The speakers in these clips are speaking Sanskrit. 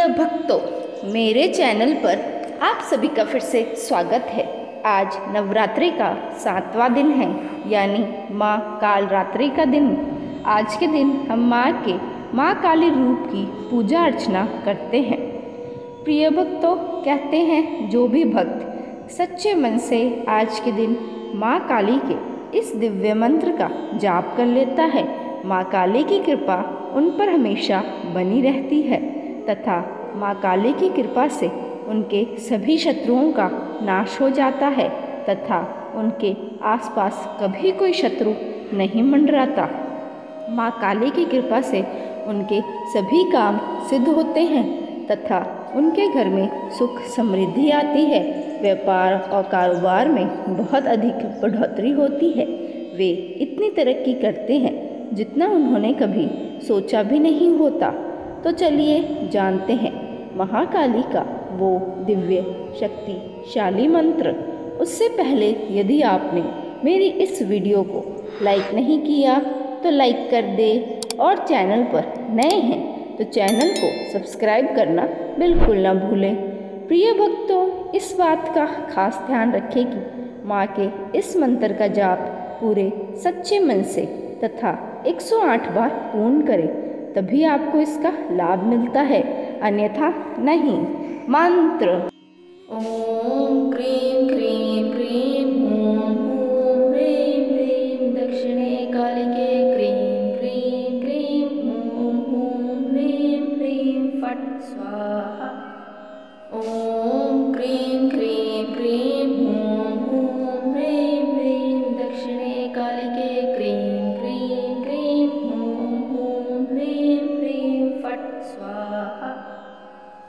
प्रिय भक्तों, मेरे चैनल पर आप सभी का फिर से स्वागत है। आज नवरात्रि का 7वां दिन है, यानी माँ कालरात्रि का दिन। आज के दिन हम माँ काली रूप की पूजा अर्चना करते हैं। प्रिय भक्तों, कहते हैं जो भी भक्त सच्चे मन से आज के दिन माँ काली के इस दिव्य मंत्र का जाप कर लेता है, माँ काली की कृपा उन पर हमेशा बनी रहती है तथा माँ काली की कृपा से उनके सभी शत्रुओं का नाश हो जाता है तथा उनके आसपास कभी कोई शत्रु नहीं मंडराता। माँ काली की कृपा से उनके सभी काम सिद्ध होते हैं तथा उनके घर में सुख समृद्धि आती है। व्यापार और कारोबार में बहुत अधिक बढ़ोतरी होती है। वे इतनी तरक्की करते हैं जितना उन्होंने कभी सोचा भी नहीं होता। तो चलिए जानते हैं महाकाली का वो दिव्य शक्तिशाली मंत्र। उससे पहले यदि आपने मेरी इस वीडियो को लाइक नहीं किया तो लाइक कर दे और चैनल पर नए हैं तो चैनल को सब्सक्राइब करना बिल्कुल ना भूलें। प्रिय भक्तों, इस बात का खास ध्यान रखें कि माँ के इस मंत्र का जाप पूरे सच्चे मन से तथा 108 बार पूर्ण करें, तभी आपको इसका लाभ मिलता है, अन्यथा नहीं। मंत्र ओम क्रीं क्रीं क्रीं हूं हूं ह्रीं ह्रीं दक्षिणे कालिके क्रीं क्रीं क्रीं हूं हूं ह्रीं ह्रीं फट् स्वाहा। ओम क्रीं क्रीं क्रीं हूं हूं ह्रीं ह्रीं दक्षिणे कालिके क्रीं क्रीं क्रीं हूं हूं ह्रीं ह्रीं फट् स्वाहा।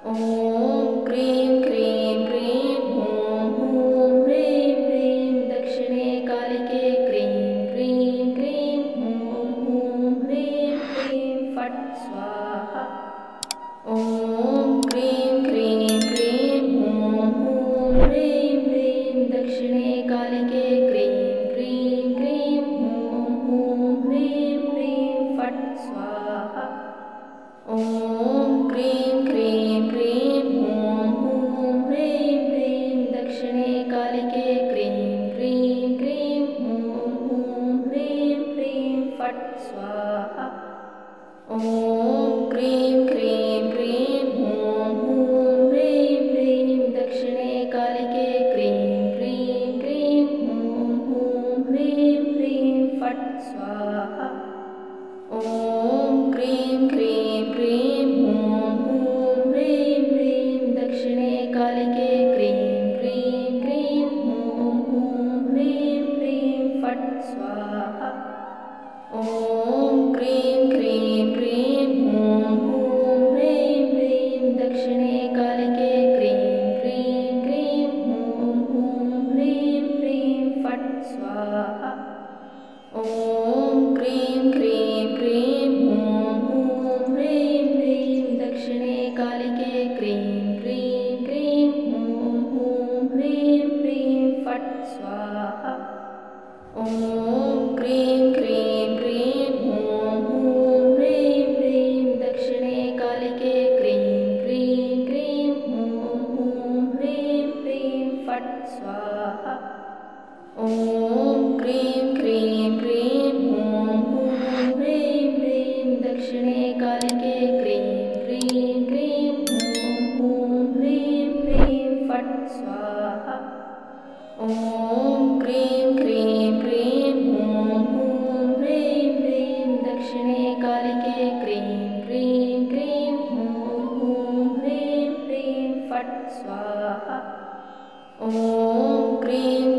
ओम क्रीं क्रीं क्रीं हूं हूं ह्रीं ह्रीं दक्षिणे कालिके क्रीं क्रीं क्रीं हूं हूं ह्रीं ह्रीं फट् स्वाहा। ओम क्रीं क्रीं क्रीं हूं हूं ह्रीं ह्रीं दक्षिणे कालिके क्रीं क्रीं क्रीं हूं हूं ह्रीं ह्रीं फट् स्वाहा। ओम क्रीं क्रीं क्रीं हूं हूं ह्रीं ह्रीं दक्षिणे कालिके क्रीं क्रीं क्रीं हूं हूं ह्रीं ह्रीं फट् स्वाहा। ओम क्रीं क्रीं क्रीं हूं हूं ह्रीं ह्रीं दक्षिणे कालिके क्रीं क्रीं क्रीं हूं हूं ह्रीं ह्रीं फट् स्वाहा। ओम क्रीं क्रीं क्रीं हूं हूं ह्रीं ह्रीं दक्षिणे कालिके क्रीं क्रीं क्रीं हूं हूं ह्रीं ह्रीं फट् स्वाहा। ओम क्रीं क्रीं क्रीं हूं हूं ह्रीं ह्रीं दक्षिणे कालिके क्रीं क्रीं क्रीं हूं हूं ह्रीं ह्रीं फट् स्वाहा। ओम क्रीं क्रीं क्रीं हूं हूं ह्रीं ह्रीं दक्षिणे कालिके क्रीं क्रीं क्रीं हूं हूं ह्रीं ह्रीं फट् स्वाहा। ओम क्रीं क्रीं क्रीं हूं हूं ह्रीं ह्रीं दक्षिणे कालिके क्रीं क्रीं क्रीं हूं हूं ह्रीं ह्रीं फट् स्वाहा। ओम क्रीं क्रीं क्रीं हूं हूं ह्रीं ह्रीं दक्षिणे कालिके क्रीं क्रीं क्रीं हूं हूं ह्रीं ह्रीं फट् स्वाहा। ओम क्रीं क्रीं क्रीं हूं हूं ह्रीं ह्रीं दक्षिणे कालिके क्रीं क्रीं क्रीं हूं हूं ह्रीं ह्रीं फट् स्वाहा। ओम क्रीं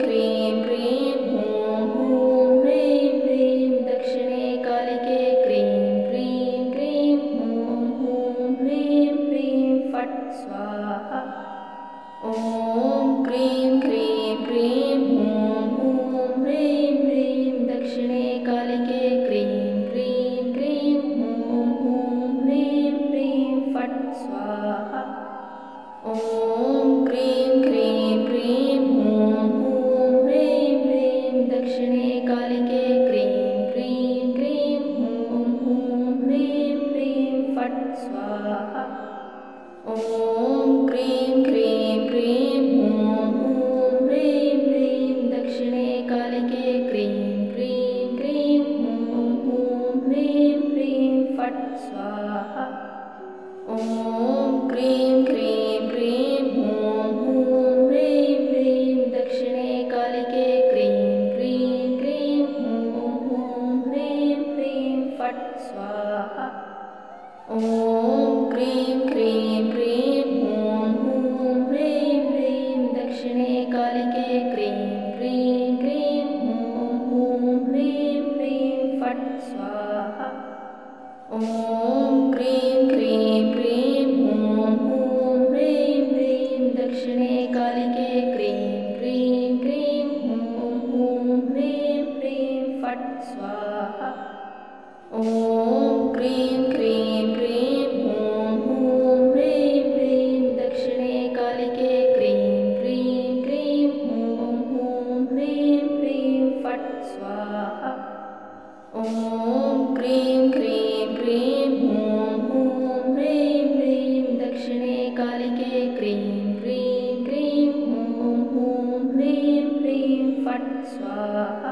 फट् स्वाहा।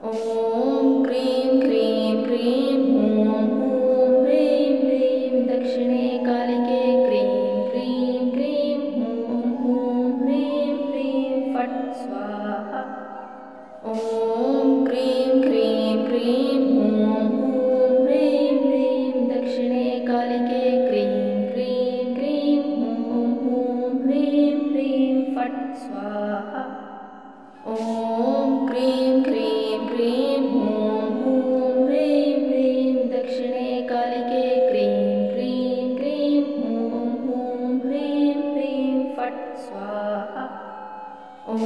ॐ क्रीं क्रीं क्रीं हूं हूं ह्रीं ह्रीं दक्षिणे कालिके क्रीं क्रीं क्रीं हूं हूं ह्रीं ह्रीं फट् स्वाहा। ॐ क्रीं क्रीं क्रीं हूं हूं ह्रीं ह्रीं दक्षिणे कालिके क्रीं क्रीं क्रीं हूं हूं ह्रीं ह्रीं फट् स्वाहा। ॐ क्रीं क्रीं क्रीं हूं हूं ह्रीं ह्रीं दक्षिणे कालिके क्रीं क्रीं क्रीं हूं हूं ह्रीं ह्रीं फट् स्वाहा। ॐ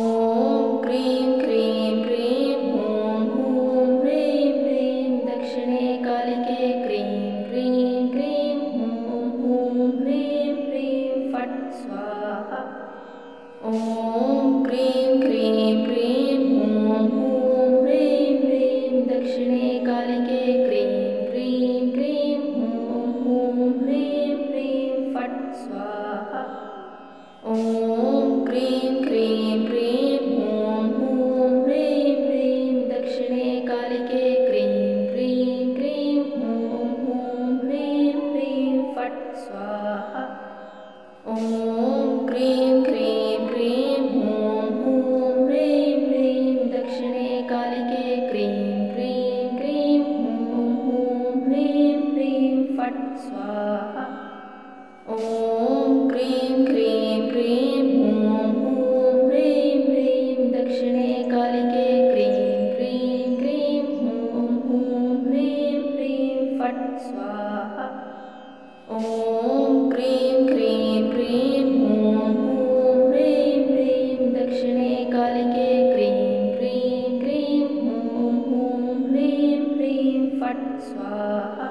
क्रीं क्रीं क्रीं हूं हूं ह्रीं ह्रीं दक्षिणे कालिके क्रीं क्रीं क्रीं हूं हूं ह्रीं ह्रीं फट् स्वाहा। ॐ क्रीं क्रीं क्रीं हूं हूं ह्रीं ह्रीं दक्षिणे कालिके क्रीं क्रीं क्रीं हूं हूं ह्रीं ह्रीं फट् स्वाहा। ॐ क्रीं क्रीं क्रीं हूं हूं ह्रीं ह्रीं दक्षिणे कालिके क्रीं क्रीं क्रीं हूं हूं ह्रीं ह्रीं फट् स्वाहा। ॐ क्रीं क्रीं क्रीं हूं हूं ह्रीं ह्रीं दक्षिणे कालिके क्रीं क्रीं क्रीं हूं हूं ह्रीं ह्रीं फट् स्वाहा। ॐ क्रीं क्रीं क्रीं हूं हूं ह्रीं ह्रीं दक्षिणे कालिके क्रीं क्रीं क्रीं हूं हूं ह्रीं ह्रीं फट् स्वाहा। ॐ क्रीं क्रीं क्रीं हूं हूं ह्रीं ह्रीं दक्षिणे कालिके क्रीं क्रीं क्रीं हूं हूं ह्रीं ह्रीं फट् स्वाहा।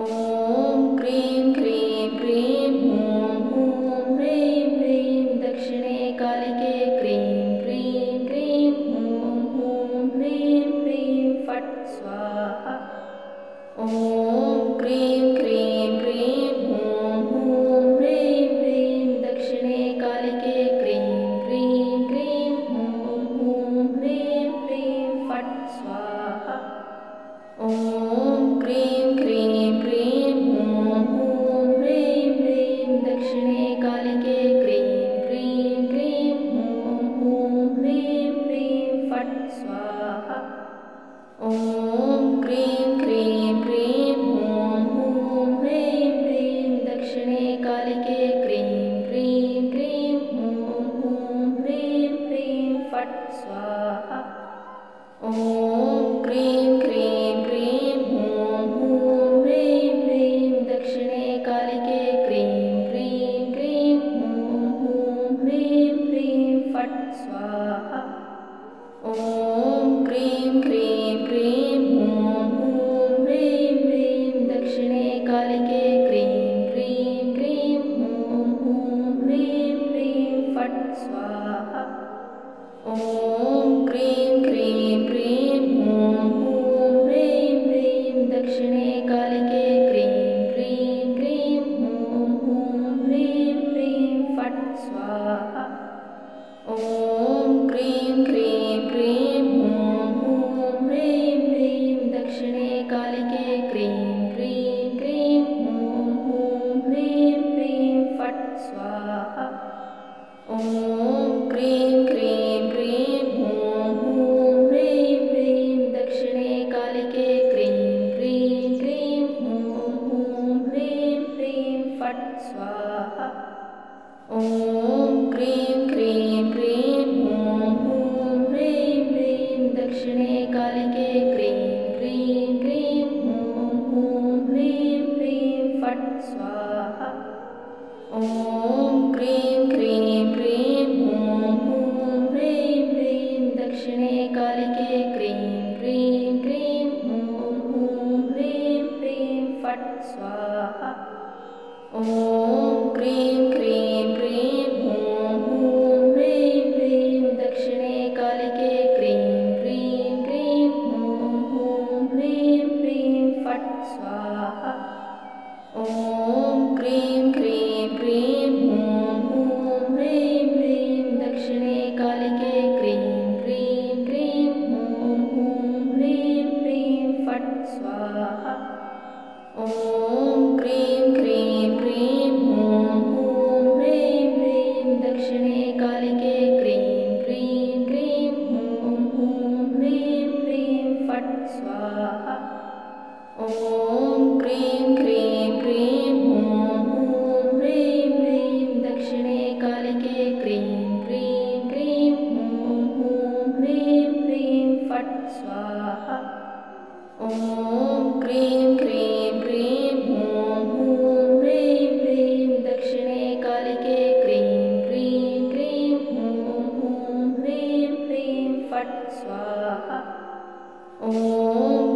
ॐ क्रीं क्रीं क्रीं हूं हूं ह्रीं ह्रीं दक्षिणे कालिके क्रीं क्रीं क्रीं हूं हूं ह्रीं ह्रीं फट् स्वाहा। ॐ क्रीं क्रीं क्रीं हूं हूं ह्रीं ह्रीं दक्षिणे कालिके क्रीं क्रीं क्रीं हूं हूं ह्रीं ह्रीं फट् स्वाहा। ॐ क्रीं क्रीं क्रीं हूं हूं ह्रीं ह्रीं दक्षिणे कालिके क्रीं क्रीं क्रीं हूं हूं ह्रीं ह्रीं फट् स्वाहा। ॐ क्रीं क्रीं क्रीं हूं हूं ह्रीं ह्रीं दक्षिणे कालिके क्रीं क्रीं क्रीं हूं हूं ह्रीं ह्रीं फट् स्वाहा। ॐ क्रीं क्रीं क्रीं हूं हूं ह्रीं ह्रीं दक्षिणे कालिके क्रीं क्रीं क्रीं हूं हूं ह्रीं ह्रीं फट् स्वाहा। ॐ क्रीं क्रीं क्रीं हूं हूं ह्रीं ह्रीं दक्षिणे कालिके क्रीं क्रीं क्रीं हूं हूं ह्रीं ह्रीं फट् स्वाहा। ॐ क्रीं क्रीं क्रीं हूं हूं ह्रीं ह्रीं दक्षिणे कालिके क्रीं क्रीं क्रीं हूं हूं ह्रीं ह्रीं फट् स्वाहा। ॐ क्रीं क्रीं क्रीं हूं हूं ॐ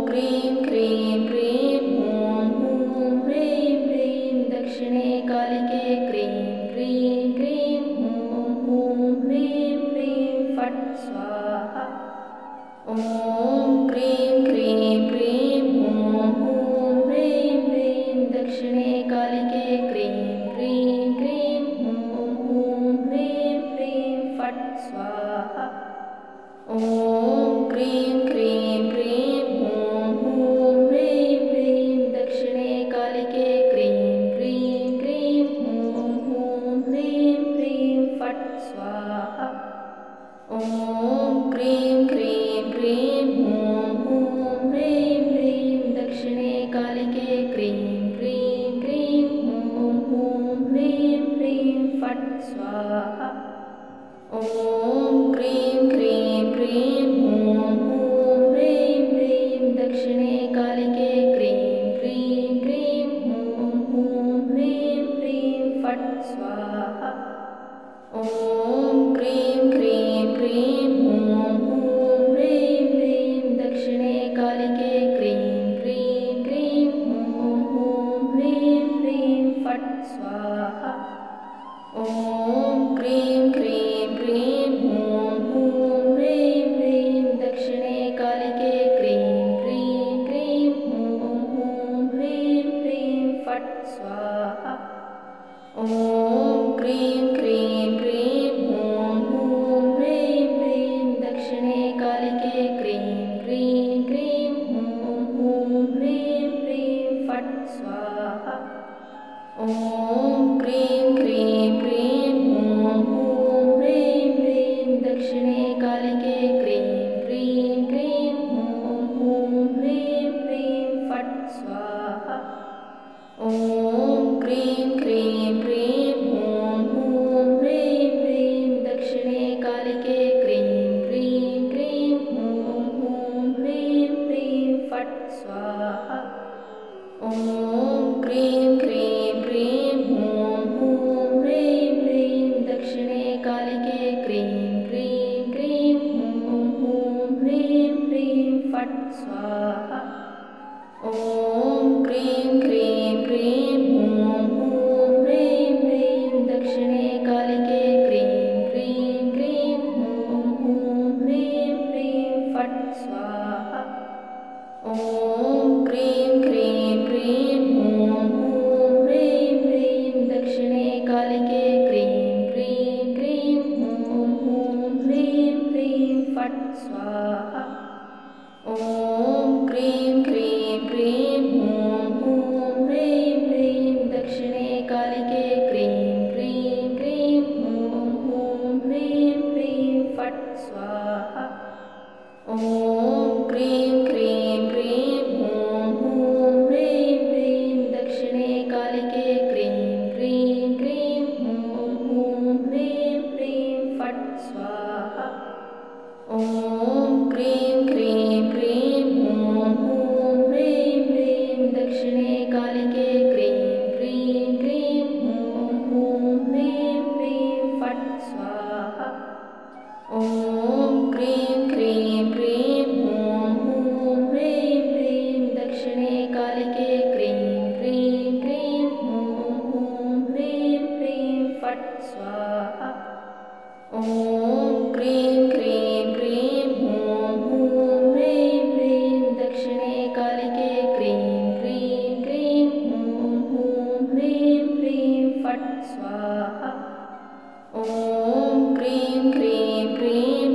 क्रीं क्रीं क्रीं हूं हूं ह्रीं ह्रीं दक्षिणे कालिके क्रीं क्रीं क्रीं हूं हूं ह्रीं ह्रीं फट् स्वाहा। ॐ क्रीं क्रीं क्रीं हूं हूं ह्रीं ह्रीं दक्षिणे कालिके क्रीं क्रीं क्रीं हूं हूं ह्रीं ह्रीं फट् स्वाहा। ॐ क्रीं क्रीं क्रीं हूं हूं ह्रीं ह्रीं दक्षिणे कालिके क्रीं क्रीं क्रीं हूं हूं ह्रीं ह्रीं फट् स्वाहा। ॐ क्रीं क्रीं क्रीं हूं हूं ह्रीं ह्रीं दक्षिणे कालिके क्रीं क्रीं क्रीं हूं हूं ह्रीं ह्रीं फट् स्वाहा। ॐ क्रीं क्रीं क्रीं हूं हूं ह्रीं ह्रीं दक्षिणे कालिके क्रीं क्रीं क्रीं हूं हूं ह्रीं ह्रीं फट् स्वाहा। ॐ क्रीं क्रीं क्रीं हूं हूं ह्रीं ह्रीं दक्षिणे कालिके क्रीं क्रीं क्रीं हूं हूं ह्रीं ह्रीं फट् स्वाहा। ॐ क्रीं क्रीं क्रीं हूं हूं ह्रीं ह्रीं दक्षिणे कालिके क्रीं क्रीं क्रीं हूं हूं ह्रीं ह्रीं फट् स्वाहा। ॐ क्रीं क्रीं क्रीं हूं हूं ह्रीं ह्रीं दक्षिणे कालिके क्रीं क्रीं क्रीं हूं हूं ह्रीं ह्रीं फट् स्वाहा। ॐ क्रीं क्रीं क्रीं हूं हूं ह्रीं ह्रीं दक्षिणे कालिके क्रीं क्रीं क्रीं हूं हूं ह्रीं ह्रीं फट् स्वाहा। ॐ क्रीं क्रीं क्रीं हूं हूं ह्रीं ह्रीं दक्षिणे कालिके क्रीं क्रीं क्रीं हूं हूं ह्रीं ह्रीं फट् स्वाहा। ॐ क्रीं क्रीं क्रीं हूं हूं ह्रीं ह्रीं दक्षिणे कालिके क्रीं क्रीं क्रीं हूं हूं ह्रीं ह्रीं फट् स्वाहा। ॐ क्रीं क्रीं क्रीं हूं हूं ह्रीं ह्रीं दक्षिणे कालिके क्रीं क्रीं क्रीं हूं हूं ह्रीं ह्रीं फट् स्वाहा। ॐ क्रीं क्रीं क्रीं हूं हूं ह्रीं ह्रीं दक्षिणे कालिके क्रीं क्रीं क्रीं हूं हूं ह्रीं ह्रीं फट् स्वाहा। ॐ क्रीं क्रीं क्रीं हूं हूं ह्रीं ह्रीं दक्षिणे कालिके क्रीं क्रीं क्रीं हूं हूं ह्रीं ह्रीं फट् स्वाहा। ॐ क्रीं क्रीं क्रीं हूं हूं ह्रीं ह्रीं दक्षिणे कालिके क्रीं क्रीं क्रीं हूं हूं ह्रीं ह्रीं फट् स्वाहा। ॐ क्रीं क्रीं क्रीं हूं हूं ह्रीं ह्रीं दक्षिणे कालिके क्रीं क्रीं क्रीं हूं हूं ह्रीं ह्रीं फट् स्वाहा। ॐ क्रीं क्रीं क्रीं हूं हूं ह्रीं ह्रीं दक्षिणे कालिके क्रीं क्रीं क्रीं हूं हूं ह्रीं ह्रीं फट् स्वाहा। ॐ क्रीं क्रीं क्रीं हूं हूं ह्रीं ह्रीं दक्षिणे कालिके क्रीं क्रीं क्रीं हूं हूं ह्रीं ह्रीं फट् स्वाहा। ॐ क्रीं क्रीं क्रीं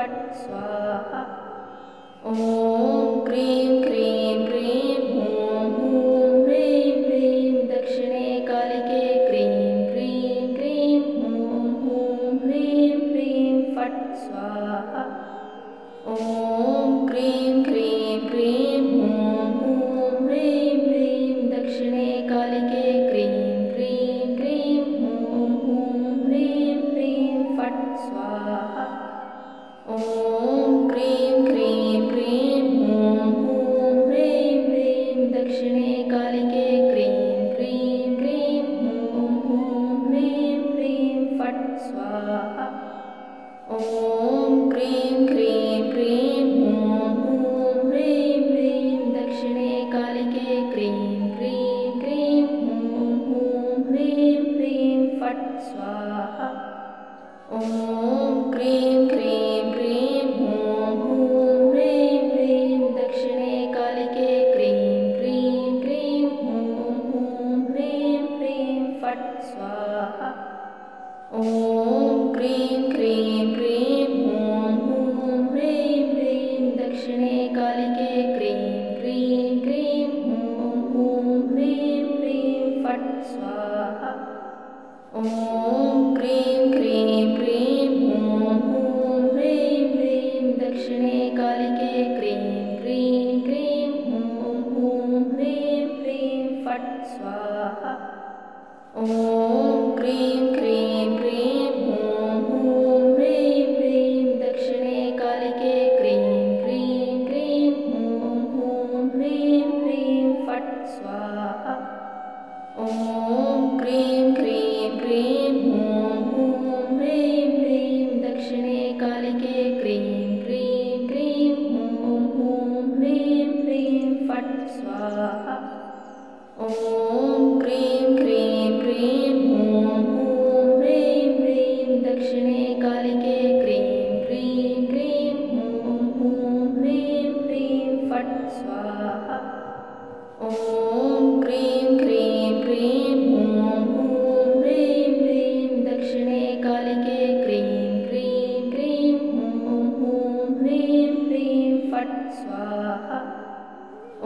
फट् स्वाहा। ॐ क्रीं क्रीं क्रीं हूं हूं ह्रीं ह्रीं दक्षिणे कालिके क्रीं क्रीं क्रीं हूं हूं ह्रीं ह्रीं फट् स्वाहा। ॐ क्रीं क्रीं क्रीं हूं हूं ह्रीं ह्रीं दक्षिणे कालिके क्रीं क्रीं क्रीं हूं हूं ह्रीं ह्रीं फट् स्वाहा। ॐ क्रीं क्रीं क्रीं हूं हूं ह्रीं ह्रीं दक्षिणे कालिके क्रीं क्रीं क्रीं हूं हूं ह्रीं ह्रीं फट् स्वाहा। ॐ क्रीं क्रीं क्रीं हूं हूं ह्रीं ह्रीं दक्षिणे कालिके क्रीं क्रीं क्रीं हूं हूं ह्रीं ह्रीं फट् स्वाहा। ॐ क्रीं क्रीं क्रीं हूं हूं ह्रीं ह्रीं दक्षिणे कालिके क्रीं क्रीं क्रीं हूं हूं ह्रीं ह्रीं फट् स्वाहा। ॐ क्रीं क्रीं क्रीं हूं हूं ह्रीं ह्रीं दक्षिणे कालिके क्रीं क्रीं क्रीं हूं हूं ह्रीं ह्रीं फट् स्वाहा। ॐ क्रीं क्रीं क्रीं हूं हूं ह्रीं ह्रीं दक्षिणे कालिके क्रीं क्रीं क्रीं हूं हूं ह्रीं ह्रीं फट् स्वाहा। ॐ क्रीं क्रीं क्रीं हूं हूं ह्रीं ह्रीं दक्षिणे कालिके क्रीं क्रीं क्रीं हूं हूं ह्रीं ह्रीं फट् स्वाहा। ॐ क्रीं क्रीं क्रीं हूं हूं ह्रीं ह्रीं दक्षिणे कालिके क्रीं क्रीं क्रीं हूं हूं ह्रीं ह्रीं फट् स्वाहा। ॐ क्रीं क्रीं क्रीं हूं हूं ह्रीं ह्रीं दक्षिणे कालिके क्रीं क्रीं क्रीं हूं हूं ह्रीं ह्रीं फट् स्वाहा। ॐ क्रीं क्रीं क्रीं हूं हूं ह्रीं ह्रीं दक्षिणे कालिके क्रीं क्रीं क्रीं हूं हूं ह्रीं ह्रीं फट् स्वाहा।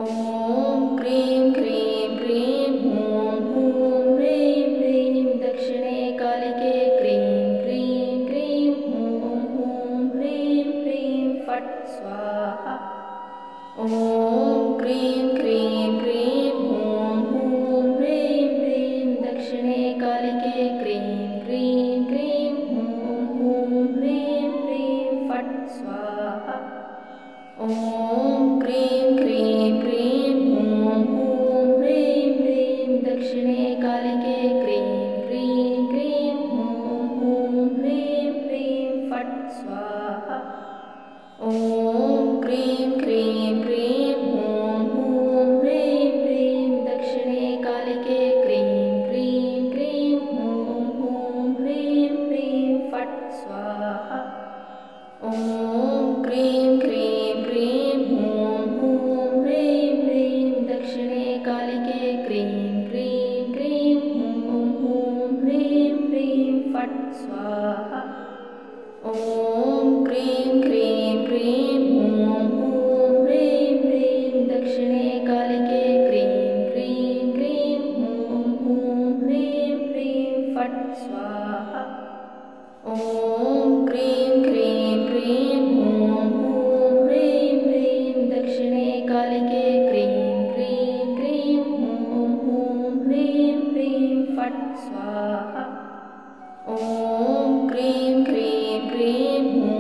ॐ क्रीं क्रीं क्रीं हूं हूं ह्रीं ह्रीं दक्षिणे कालिके क्रीं क्रीं क्रीं हूं हूं ह्रीं ह्रीं फट् स्वाहा। ॐ क्रीं क्रीं क्रीं हूं हूं ह्रीं ह्रीं दक्षिणे कालिके क्रीं क्रीं क्रीं हूं हूं ह्रीं ह्रीं फट् स्वाहा। ॐ क्रीं क्रीं क्रीं हूं हूं ह्रीं ह्रीं दक्षिणे कालिके क्रीं क्रीं क्रीं हूं हूं ह्रीं ह्रीं फट् स्वाहा। ॐ क्रीं क्रीं क्रीं हूं हूं ह्रीं ह्रीं दक्षिणे कालिके क्रीं क्रीं क्रीं हूं हूं ह्रीं ह्रीं फट् स्वाहा। ॐ क्रीं क्रीं क्रीं हूं हूं ह्रीं ह्रीं दक्षिणे कालिके क्रीं क्रीं क्रीं हूं हूं ह्रीं ह्रीं फट् स्वाहा। ॐ क्रीं क्रीं क्रीं हूं हूं ह्रीं ह्रीं दक्षिणे कालिके क्रीं क्रीं क्रीं हूं हूं ह्रीं ह्रीं फट् स्वाहा। ॐ क्रीं क्रीं क्रीं हूं हूं ह्रीं ह्रीं दक्षिणे कालिके क्रीं क्रीं क्रीं हूं हूं ह्रीं ह्रीं फट् स्वाहा। ॐ क्रीं क्रीं क्रीं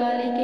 कालिके